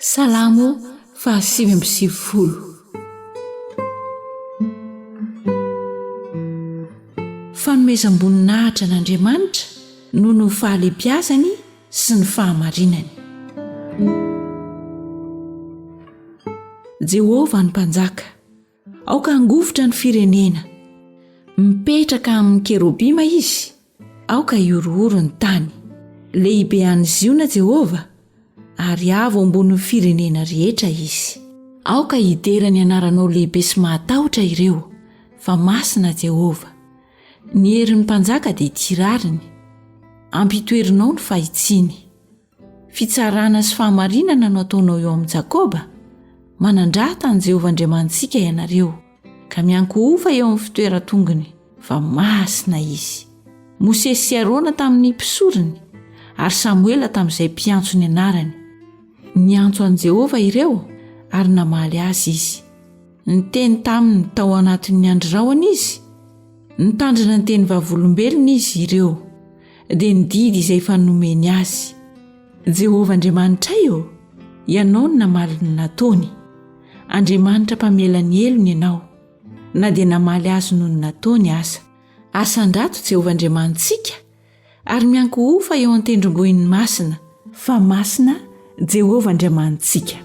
Salamo fa 7:20. Fanomezam-boninahitra n'Andriamanitra no ny fahalebiazany sy ny fahamarinany. Jehovah ny mpanjaka, aoka angovotra ny firenena, mipetraka amin'ny kerobima izy, aoka iorohoro ny tany. Lehibe any ziona Jehovah, ary avo ambony firenena rehetra izy. Aoka hiderany anaranao lehibe sy mahatahotra ireo, fa masina Jehovah. Ny herin'ny mpanjaka dia tirariny, ampitoerinao ny fahitsiny. Fitsarana sy fahamarinana no ataonao eo amin'ny Jakoba. Manandrata ny Jehovah Andriamantsika ianareo, ka mianko-ofa eo amin'ny fitoeran-tongony, fa masina izy. Mosesy sy Arona tamin'ny mpisorony, ary Samuela tamin'izay mpiantso ny anarany. Niantso an' Jehovah ireo, ary namaly azy izy. Niteny taminy tao anatin'ny androraony izy, nitandrina ny teny vavolombelona izy ireo, dia nididy izay fanomeny azy. Jehovah Andriamanitra io, ianao ny namaly ny nataony. Andriamanitra mpamelany elony ianao, na dia namaly azy noho ny nataony aza. Asan-drato Jehovah Andriamantsika, ary mianko-ofa eo an-tendrombohin'ny masina, fa masina Jehovah Andriamantsika.